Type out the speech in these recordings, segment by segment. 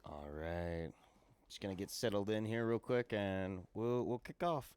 All right. Just gonna get settled in here real quick, and we'll kick off.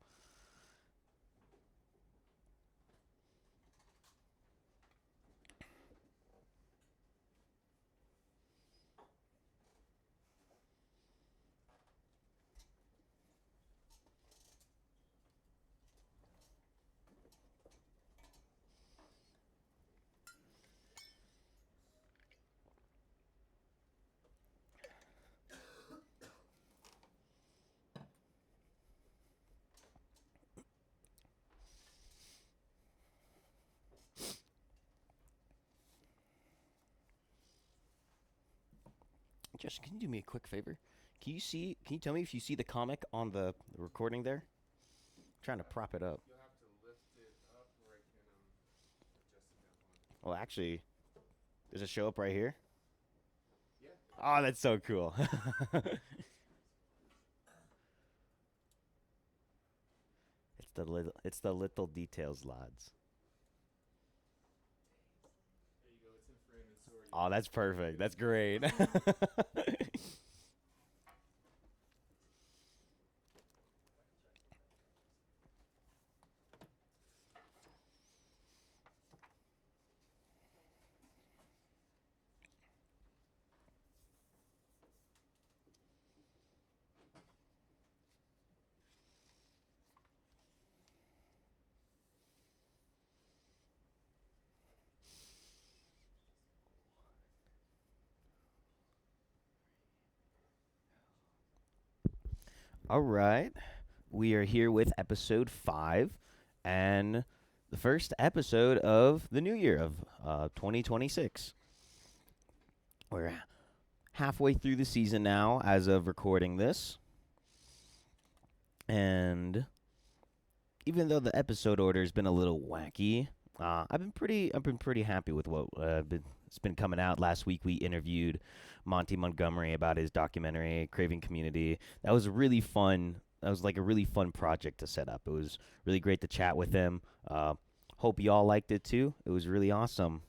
Justin, can you do me a quick favor? Can you tell me if you see the comic on the recording there? I'm trying to prop it up. You'll have to lift it up, or I can adjust it down. Hold on. Well, actually, does it show up right here? Yeah. Oh, that's so cool. It's the little details, lads. There you go. It's in frame, and so are you. Oh, that's perfect. That's great. All right. We are here with episode 5 and the first episode of the new year of 2026. We're halfway through the season now as of recording this. And even though the episode order has been a little wacky, I've been pretty happy with what it's been coming out. Last week we interviewed Monty Montgomery about his documentary Craving Community. That was really fun. That was like a really fun project to set up. It was really great to chat with him. Hope y'all liked it too. It was really awesome.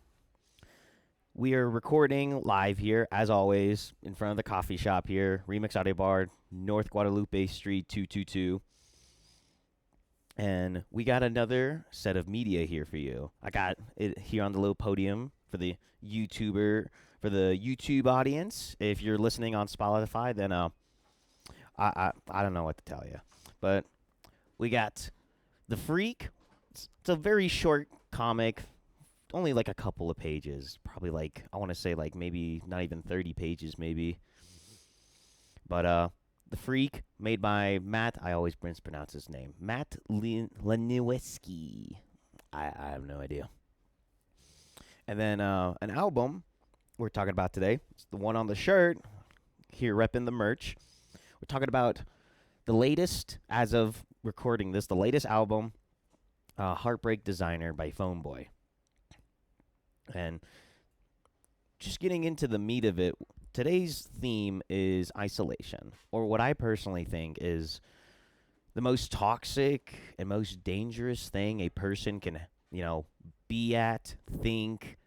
We are recording live here, as always, in front of the coffee shop here, Remix Audio Bar, North Guadalupe Street 222. And we got another set of media here for you. I got it here on the little podium for the for the YouTube audience. If you're listening on Spotify, then I don't know what to tell you. But we got The Freak. It's a very short comic, only like a couple of pages. Probably like, I want to say like maybe not even 30 pages, maybe. But The Freak, made by Matt. I always mispronounce his name. Matt Leniweski. I have no idea. And then an album we're talking about today. It's the one on the shirt. Here, repping the merch. We're talking about the latest, as of recording this, the latest album, Heartbreak Designer by Phone Boy. And just getting into the meat of it, today's theme is isolation, or what I personally think is the most toxic and most dangerous thing a person can, you know, be at, think,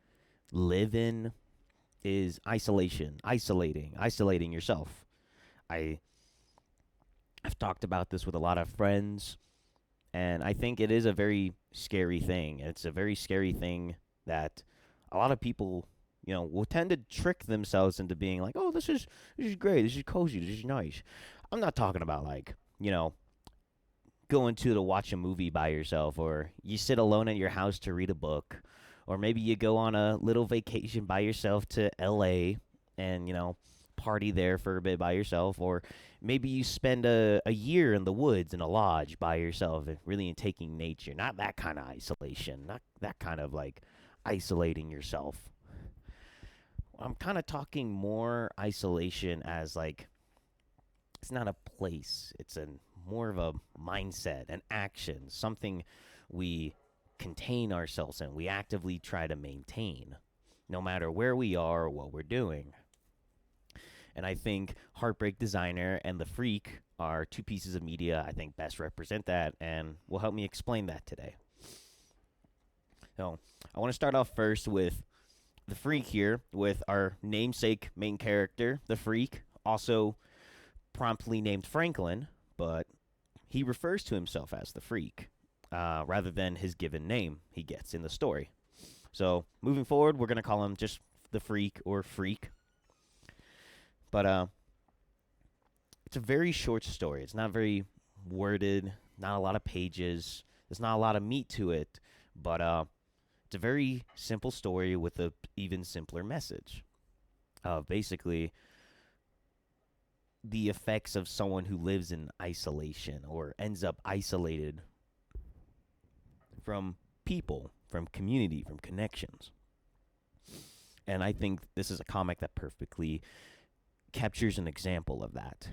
live in is isolation, isolating yourself. I I've talked about this with a lot of friends, and I think it is a very scary thing. It's a very scary thing that a lot of people, will tend to trick themselves into being like, "Oh, this is great. This is cozy. This is nice." I'm not talking about like, going to watch a movie by yourself, or you sit alone at your house to read a book, or maybe you go on a little vacation by yourself to LA and, party there for a bit by yourself, or maybe you spend a year in the woods in a lodge by yourself and really taking nature. Not that kind of isolation, not that kind of like isolating yourself. I'm kind of talking more isolation as like it's not a place. It's a more of a mindset, an action, something we contain ourselves in. We actively try to maintain, no matter where we are or what we're doing. And I think Heartbreak Designer and The Freak are two pieces of media I think best represent that and will help me explain that today. So I want to start off first with The Freak here, with our namesake main character, The Freak, Also promptly named Franklin, but he refers to himself as the Freak rather than his given name he gets in the story. So moving forward, we're going to call him just the Freak or Freak. But it's a very short story. It's not very worded, not a lot of pages. There's not a lot of meat to it, but it's a very simple story with a even simpler message. Basically, the effects of someone who lives in isolation or ends up isolated from people, from community, from connections. And I think this is a comic that perfectly captures an example of that.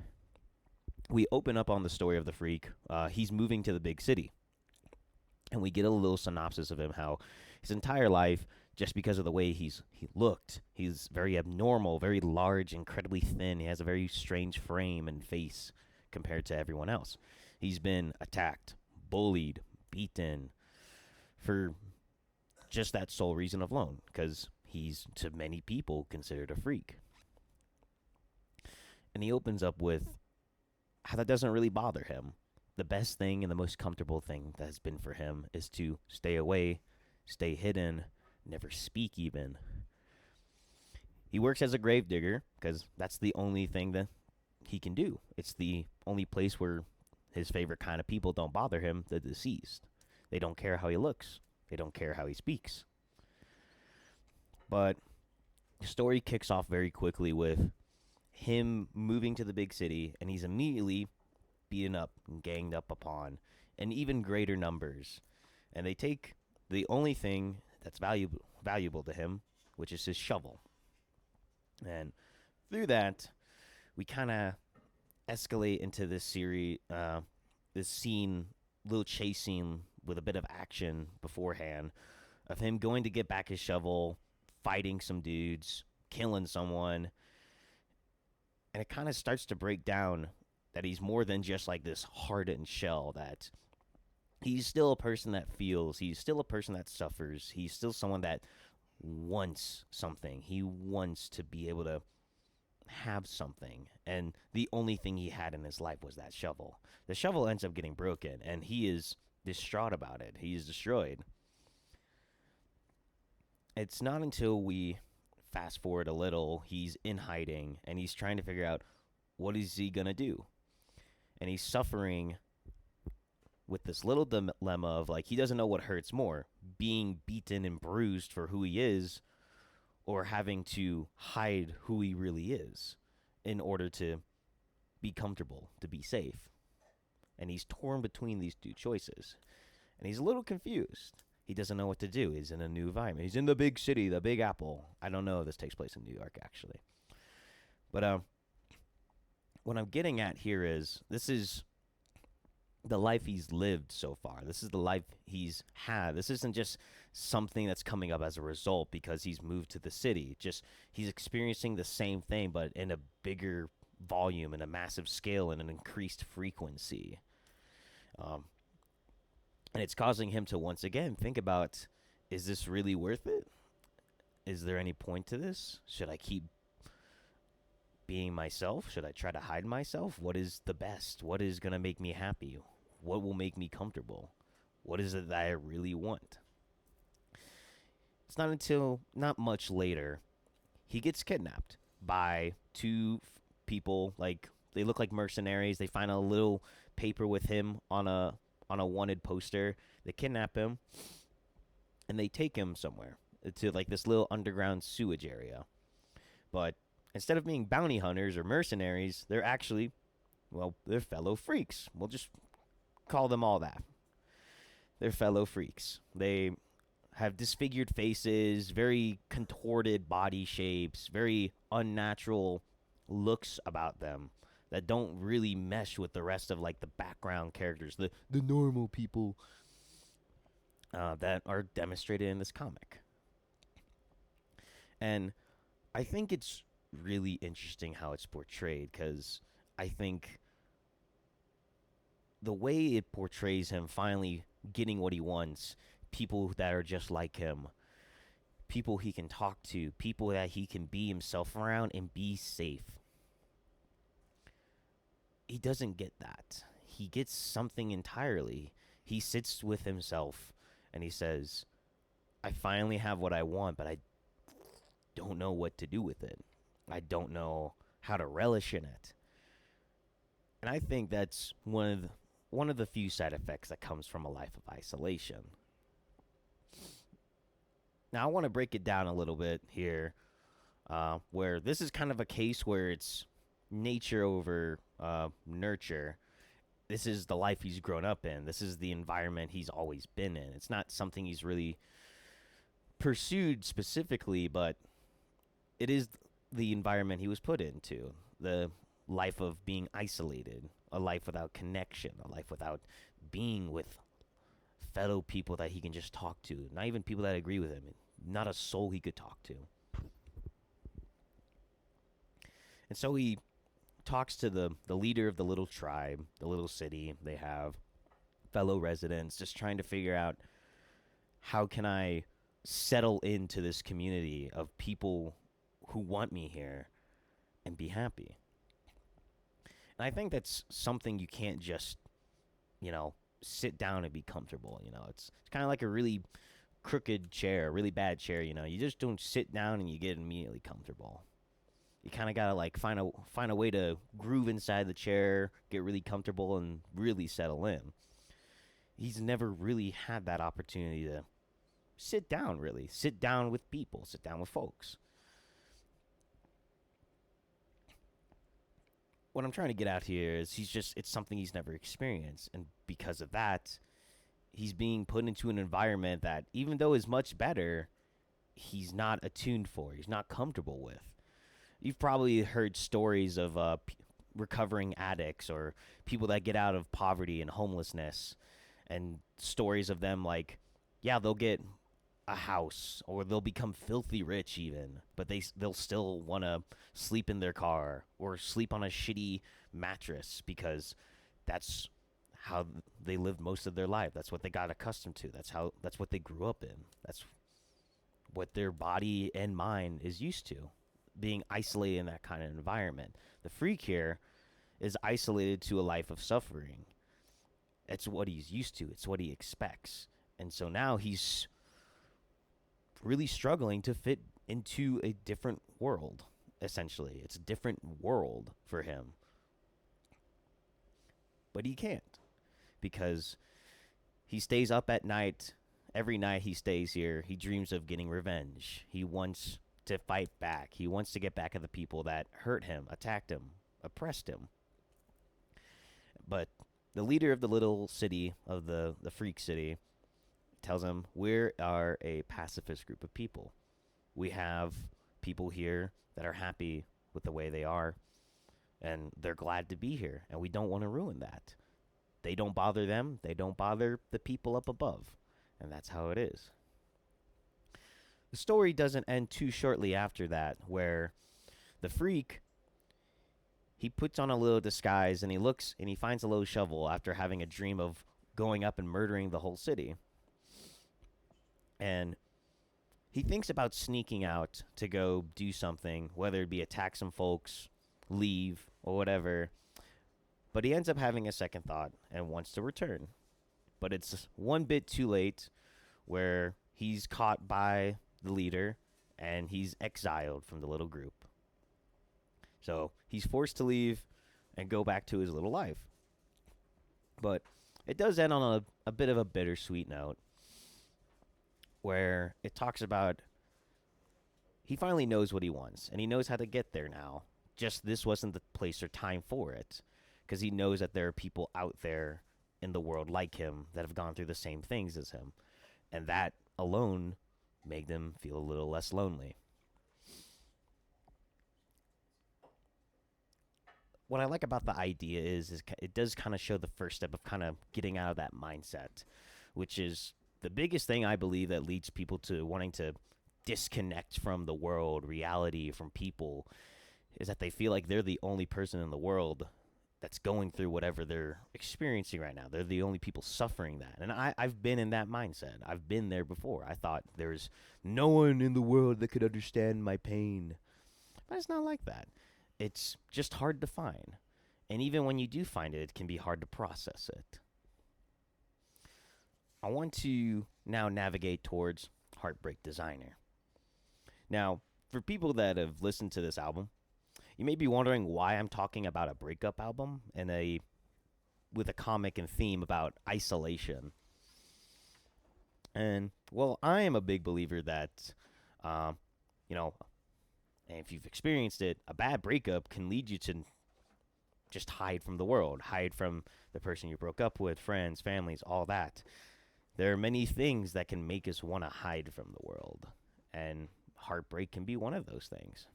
We open up on the story of the Freak. He's moving to the big city. And we get a little synopsis of him, how his entire life, just because of the way he looked, he's very abnormal, very large, incredibly thin. He has a very strange frame and face compared to everyone else. He's been attacked, bullied, beaten for just that sole reason alone, because he's, to many people, considered a freak. And he opens up with how that doesn't really bother him. The best thing and the most comfortable thing that has been for him is to stay away, stay hidden, never speak even. He works as a gravedigger because that's the only thing that he can do. It's the only place where his favorite kind of people don't bother him, the deceased. They don't care how he looks. They don't care how he speaks. But the story kicks off very quickly with him moving to the big city, and he's immediately beaten up and ganged up upon in even greater numbers. And they take the only thing that's valuable to him, which is his shovel. And through that, we kind of escalate into this series, this scene, little chase scene with a bit of action beforehand of him going to get back his shovel, fighting some dudes, killing someone. And it kind of starts to break down that he's more than just like this hardened shell, that he's still a person that feels, he's still a person that suffers, he's still someone that wants something. He wants to be able to have something. And the only thing he had in his life was that shovel. The shovel ends up getting broken, and he is distraught about it. He is destroyed. It's not until we fast forward a little, he's in hiding, and he's trying to figure out what is he going to do. And he's suffering with this little dilemma of, like, he doesn't know what hurts more, being beaten and bruised for who he is, or having to hide who he really is in order to be comfortable, to be safe. And he's torn between these two choices. And he's a little confused. He doesn't know what to do. He's in a new environment. He's in the big city, the Big Apple. I don't know if this takes place in New York, actually. But what I'm getting at here is, this is the life he's lived so far. This is the life he's had. This isn't just something that's coming up as a result because he's moved to the city. Just he's experiencing the same thing, but in a bigger volume, and a massive scale, and an increased frequency. And it's causing him to once again think about, is this really worth it? Is there any point to this? Should I keep being myself? Should I try to hide myself? What is the best? What is going to make me happy? What will make me comfortable? What is it that I really want? It's not until not much later he gets kidnapped by two people. Like, they look like mercenaries. They find a little paper with him on a wanted poster. They kidnap him and they take him somewhere to, like, this little underground sewage area. But instead of being bounty hunters or mercenaries, they're actually, well, they're fellow freaks. We'll just call them all that. They're fellow freaks. They have disfigured faces, very contorted body shapes, very unnatural looks about them that don't really mesh with the rest of, like, the background characters, the normal people that are demonstrated in this comic. And I think it's really interesting how it's portrayed, because I think the way it portrays him finally getting what he wants, people that are just like him, people he can talk to, people that he can be himself around and be safe. he doesn't get that. He gets something entirely. He sits with himself and he says, I finally have what I want, but I don't know what to do with it. I don't know how to relish in it. And I think that's one of the few side effects that comes from a life of isolation. Now, I want to break it down a little bit here, where this is kind of a case where it's nature over nurture. This is the life he's grown up in. This is the environment he's always been in. It's not something he's really pursued specifically, but it is the environment he was put into. The life of being isolated, a life without connection, a life without being with fellow people that he can just talk to, not even people that agree with him, not a soul he could talk to. And so he talks to the leader of the little tribe, the little city they have, fellow residents, just trying to figure out how can I settle into this community of people who want me here and be happy. And I think that's something you can't just, sit down and be comfortable. It's kind of like a really crooked chair, a really bad chair. You just don't sit down and you get immediately comfortable. You kind of gotta like find a way to groove inside the chair, get really comfortable, and really settle in. He's never really had that opportunity to sit down. Really, sit down with people, sit down with folks. What I'm trying to get out here is it's something he's never experienced. And because of that, he's being put into an environment that, even though is much better, he's not attuned for, he's not comfortable with. You've probably heard stories of recovering addicts or people that get out of poverty and homelessness, and stories of them like, yeah, they'll get a house or they'll become filthy rich even, but they'll still want to sleep in their car or sleep on a shitty mattress because that's how they lived most of their life. That's what they got accustomed to. That's what they grew up in. That's what their body and mind is used to, being isolated in that kind of environment. The freak here is isolated to a life of suffering. It's what he's used to. It's what he expects. And so now he's really struggling to fit into a different world, essentially. It's a different world for him. But he can't, because he stays up at night. Every night he stays here, he dreams of getting revenge. He wants to fight back. He wants to get back at the people that hurt him, attacked him, oppressed him. But the leader of the little city, of the freak city, tells him, we are a pacifist group of people. We have people here that are happy with the way they are, and they're glad to be here, and we don't want to ruin that. They don't bother them. They don't bother the people up above, and that's how it is. The story doesn't end too shortly after that, where the freak, he puts on a little disguise and he looks and he finds a little shovel after having a dream of going up and murdering the whole city. And he thinks about sneaking out to go do something, whether it be attack some folks, leave, or whatever. But he ends up having a second thought and wants to return. But it's one bit too late, where he's caught by the leader and he's exiled from the little group. So he's forced to leave and go back to his little life. But it does end on a bit of a bittersweet note, where it talks about he finally knows what he wants, and he knows how to get there now. Just this wasn't the place or time for it, because he knows that there are people out there in the world like him that have gone through the same things as him. And that alone made them feel a little less lonely. What I like about the idea is it does kind of show the first step of kind of getting out of that mindset, which is the biggest thing I believe that leads people to wanting to disconnect from the world, reality, from people, is that they feel like they're the only person in the world that's going through whatever they're experiencing right now. They're the only people suffering that. And I've been in that mindset. I've been there before. I thought there's no one in the world that could understand my pain. But it's not like that. It's just hard to find. And even when you do find it, it can be hard to process it. I want to now navigate towards Heartbreak Designer. Now, for people that have listened to this album, you may be wondering why I'm talking about a breakup album and a with a comic and theme about isolation. And well, I am a big believer that, um, you know, and if you've experienced it, a bad breakup can lead you to just hide from the world, hide from the person you broke up with, friends, families, all that. There are many things that can make us want to hide from the world, and heartbreak can be one of those things.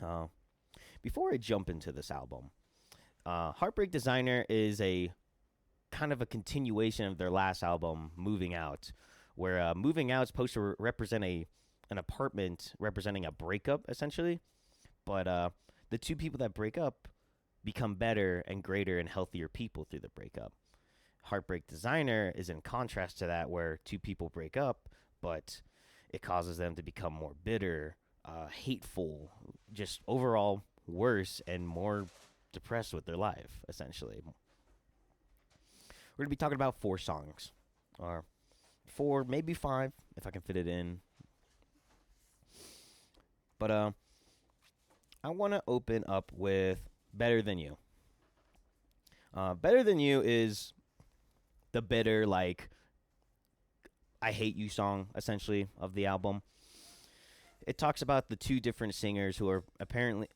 Uh, Before I jump into this album, Heartbreak Designer is a kind of a continuation of their last album, Moving Out, where Moving Out is supposed to represent an apartment representing a breakup, essentially. But the two people that break up become better and greater and healthier people through the breakup. Heartbreak Designer is in contrast to that, where two people break up, but it causes them to become more bitter, hateful, just overall worse and more depressed with their life, essentially. We're going to be talking about 4 songs, or 4, maybe 5, if I can fit it in. But I want to open up with Better Than You. Better Than You is the bitter, like, I hate you song, essentially, of the album. It talks about the 2 different singers who are apparently,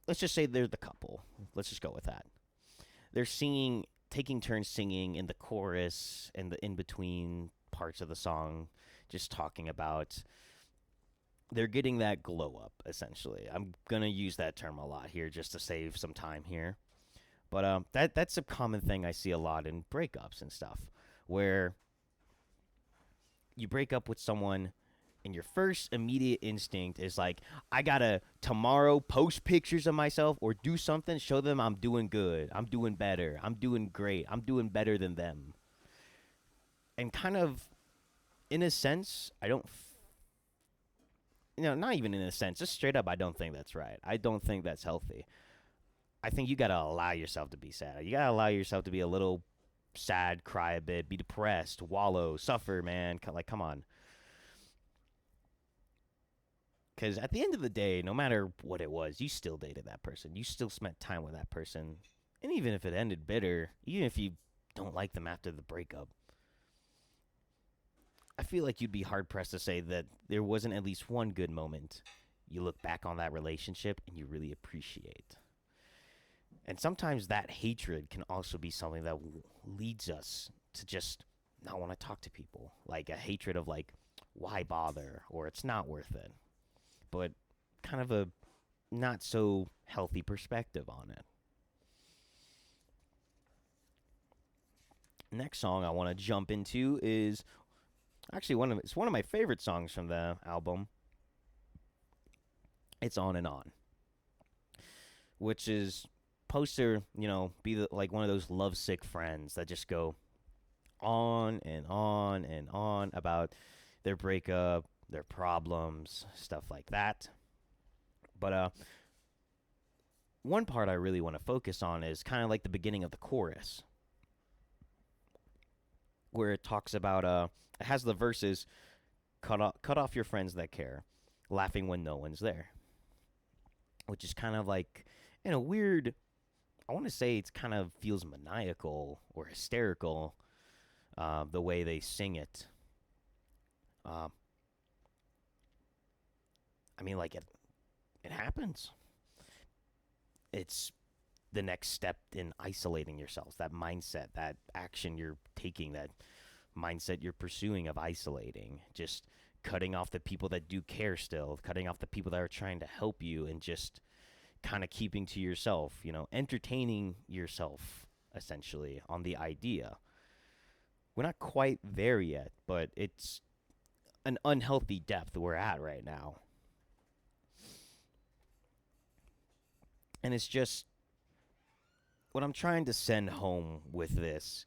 let's just say they're the couple. Let's just go with that. They're singing, taking turns singing in the chorus and the in between parts of the song, just talking about they're getting that glow up, essentially. I'm gonna use that term a lot here just to save some time here. But that's a common thing I see a lot in breakups and stuff, where you break up with someone and your first immediate instinct is like, I gotta tomorrow post pictures of myself or do something, show them I'm doing good, I'm doing better, I'm doing great, I'm doing better than them. And kind of, in a sense, I don't, not even in a sense, just straight up, I don't think that's right. I don't think that's healthy. I think you gotta allow yourself to be sad. You gotta allow yourself to be a little sad, cry a bit, be depressed, wallow, suffer, man. Like, come on. Because at the end of the day, no matter what it was, you still dated that person. You still spent time with that person. And even if it ended bitter, even if you don't like them after the breakup, I feel like you'd be hard pressed to say that there wasn't at least one good moment you look back on that relationship and you really appreciate. And sometimes that hatred can also be something that leads us to just not want to talk to people. Like a hatred of, like, why bother? Or it's not worth it. But kind of a not so healthy perspective on it. Next song I want to jump into is actually one of my favorite songs from the album. It's On and On, which is supposed to, be like one of those lovesick friends that just go on and on and on about their breakup, their problems, stuff like that. But one part I really want to focus on is kind of like the beginning of the chorus, where it talks about it has the verses, cut off your friends that care, laughing when no one's there, which is kind of like, in a weird, I want to say it's kind of feels maniacal or hysterical, the way they sing it. I mean, like, it happens. It's the next step in isolating yourselves. That mindset, that action you're taking, that mindset you're pursuing of isolating, just cutting off the people that do care still, cutting off the people that are trying to help you, and just kind of keeping to yourself, entertaining yourself, essentially, on the idea. We're not quite there yet, but it's an unhealthy depth we're at right now. And it's just what I'm trying to send home with this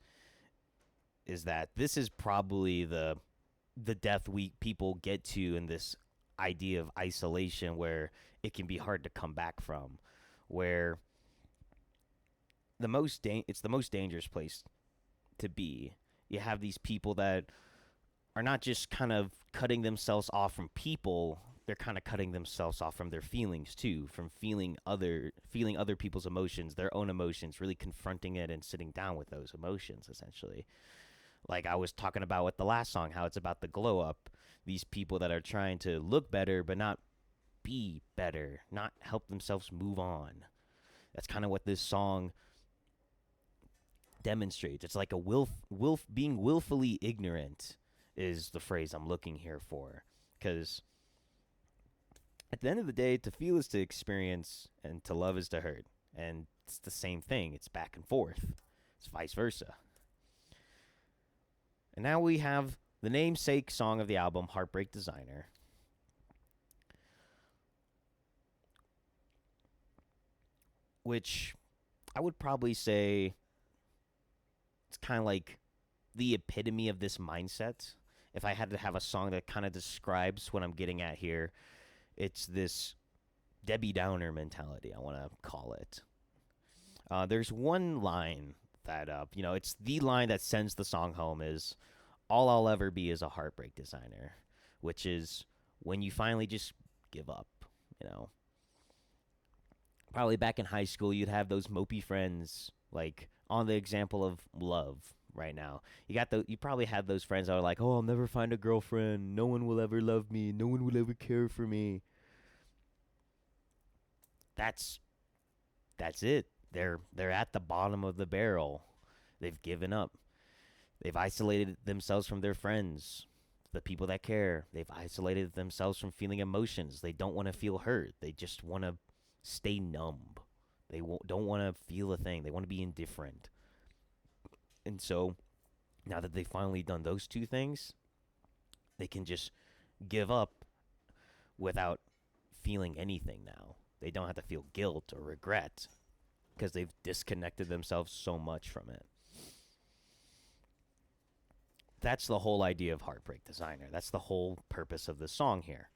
is that this is probably the depth people get to in this idea of isolation, where it can be hard to come back from, where it's the most dangerous place to be. You have these people that are not just kind of cutting themselves off from people, they're kind of cutting themselves off from their feelings too, from feeling other people's emotions, their own emotions, really confronting it and sitting down with those emotions essentially. Like I was talking about with the last song, how it's about the glow up, these people that are trying to look better but not be better, not help themselves move on. That's kind of what this song demonstrates. It's like a being willfully ignorant is the phrase I'm looking here for. Because at the end of the day, to feel is to experience, and to love is to hurt. And it's the same thing. It's back and forth. It's vice versa. And now we have the namesake song of the album, Heartbreak Designer. Which I would probably say it's kind of like the epitome of this mindset. If I had to have a song that kind of describes what I'm getting at here, it's this Debbie Downer mentality, I want to call it. There's one line that, it's the line that sends the song home is, all I'll ever be is a heartbreak designer, which is when you finally just give up, you know. Probably back in high school, you'd have those mopey friends, like on the example of love right now. You probably had those friends that are like, "Oh, I'll never find a girlfriend. No one will ever love me. No one will ever care for me." That's it. They're at the bottom of the barrel. They've given up. They've isolated themselves from their friends, the people that care. They've isolated themselves from feeling emotions. They don't want to feel hurt. They just want to stay numb. They don't want to feel a thing. They want to be indifferent. And so, now that they've finally done those two things, they can just give up without feeling anything now. They don't have to feel guilt or regret because they've disconnected themselves so much from it. That's the whole idea of Heartbreak Designer. That's the whole purpose of the song here,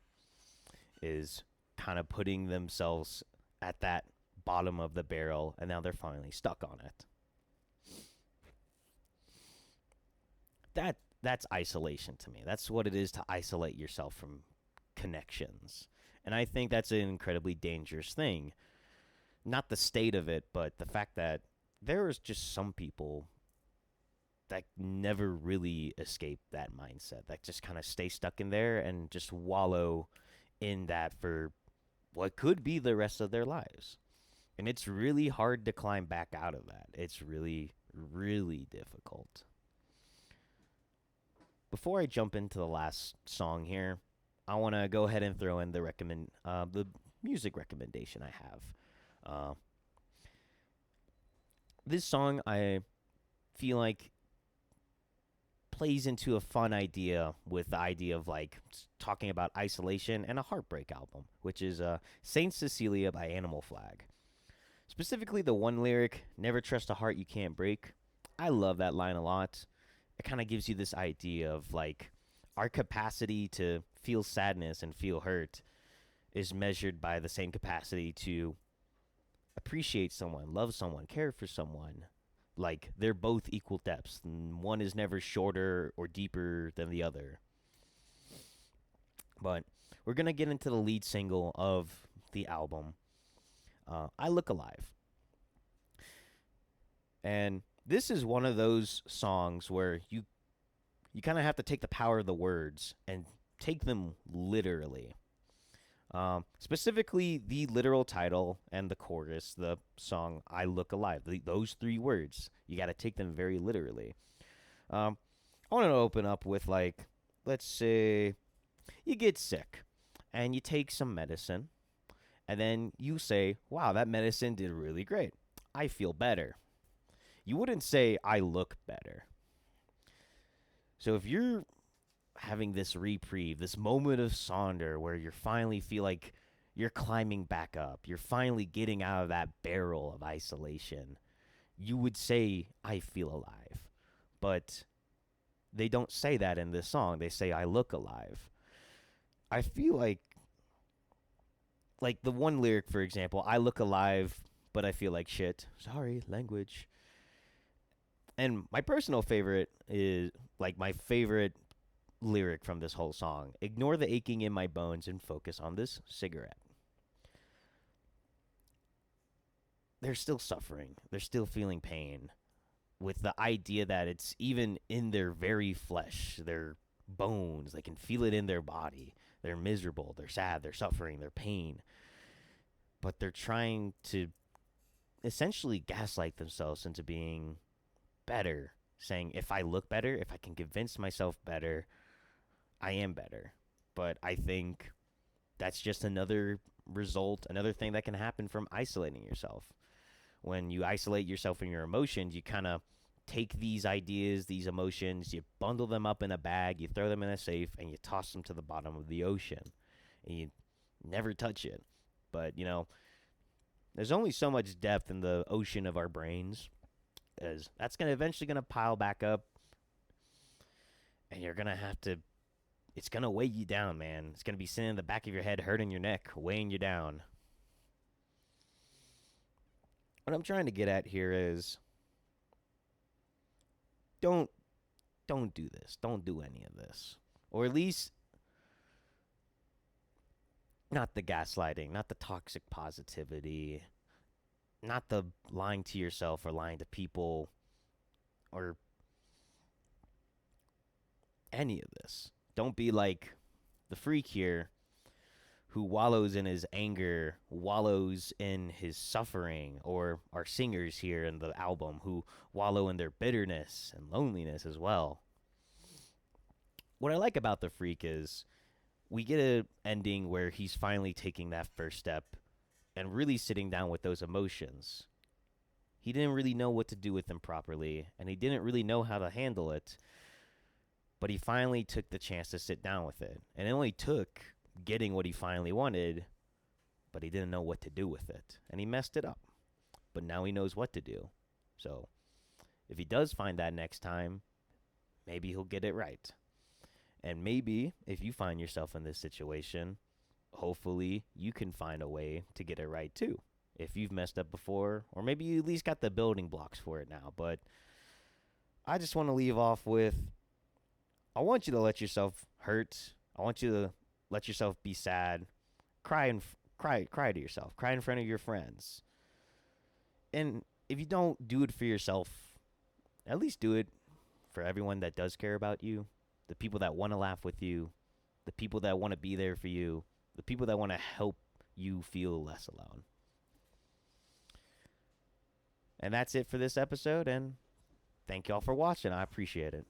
is kind of putting themselves at that bottom of the barrel, and now they're finally stuck on it. That's isolation to me. That's what it is to isolate yourself from connections. And I think that's an incredibly dangerous thing. Not the state of it, but the fact that there is just some people that never really escape that mindset, that just kind of stay stuck in there and just wallow in that for what could be the rest of their lives. And it's really hard to climb back out of that. It's really, really difficult. Before I jump into the last song here, I want to go ahead and throw in the music recommendation I have. This song, I feel like, plays into a fun idea with the idea of like talking about isolation and a heartbreak album, which is Saint Cecilia by Animal Flag. Specifically, the one lyric, "Never trust a heart you can't break." I love that line a lot. It kind of gives you this idea of like our capacity to feel sadness and feel hurt is measured by the same capacity to appreciate someone, love someone, care for someone. Like they're both equal depths, and one is never shorter or deeper than the other. But we're gonna get into the lead single of the album, "I Look Alive," and this is one of those songs where you kind of have to take the power of the words and take them literally. Specifically, the literal title and the chorus, the song "I Look Alive." Those three words, you got to take them very literally. I want to open up with like, let's say you get sick and you take some medicine, and then you say, "Wow, that medicine did really great. I feel better." You wouldn't say, "I look better." So if you're having this reprieve, this moment of sonder where you finally feel like you're climbing back up, you're finally getting out of that barrel of isolation, you would say, "I feel alive." But they don't say that in this song. They say, "I look alive." I feel like the one lyric, for example, "I look alive but I feel like shit. Sorry, language. And my personal favorite is like my favorite lyric from this whole song. Ignore the aching in my bones and focus on this cigarette. They're still suffering. They're still feeling pain with the idea that it's even in their very flesh, their bones. They can feel it in their body. They're miserable. They're sad. They're suffering. They're pain. But they're trying to essentially gaslight themselves into being better, saying, if I look better, if I can convince myself better, I am better. But I think that's just another result, another thing that can happen from isolating yourself. When you isolate yourself in your emotions, you kind of take these ideas, these emotions, you bundle them up in a bag, you throw them in a safe, and you toss them to the bottom of the ocean. And you never touch it. But, there's only so much depth in the ocean of our brains, as that's eventually going to pile back up, and you're going to have to, it's going to weigh you down, man. It's going to be sitting in the back of your head, hurting your neck, weighing you down. What I'm trying to get at here is don't do this. Don't do any of this. Or at least not the gaslighting, not the toxic positivity, not the lying to yourself or lying to people or any of this. Don't be like the freak here who wallows in his anger, wallows in his suffering, or our singers here in the album who wallow in their bitterness and loneliness as well. What I like about the freak is we get an ending where he's finally taking that first step and really sitting down with those emotions. He didn't really know what to do with them properly, and he didn't really know how to handle it, but he finally took the chance to sit down with it. And it only took getting what he finally wanted, but he didn't know what to do with it, and he messed it up. But now he knows what to do. So if he does find that next time, maybe he'll get it right. And maybe if you find yourself in this situation, hopefully you can find a way to get it right too. If you've messed up before, or maybe you at least got the building blocks for it now. But I just want to leave off with, I want you to let yourself hurt. I want you to let yourself be sad. Cry to yourself. Cry in front of your friends. And if you don't do it for yourself, at least do it for everyone that does care about you. The people that want to laugh with you, the people that want to be there for you, the people that want to help you feel less alone. And that's it for this episode, and thank y'all for watching. I appreciate it.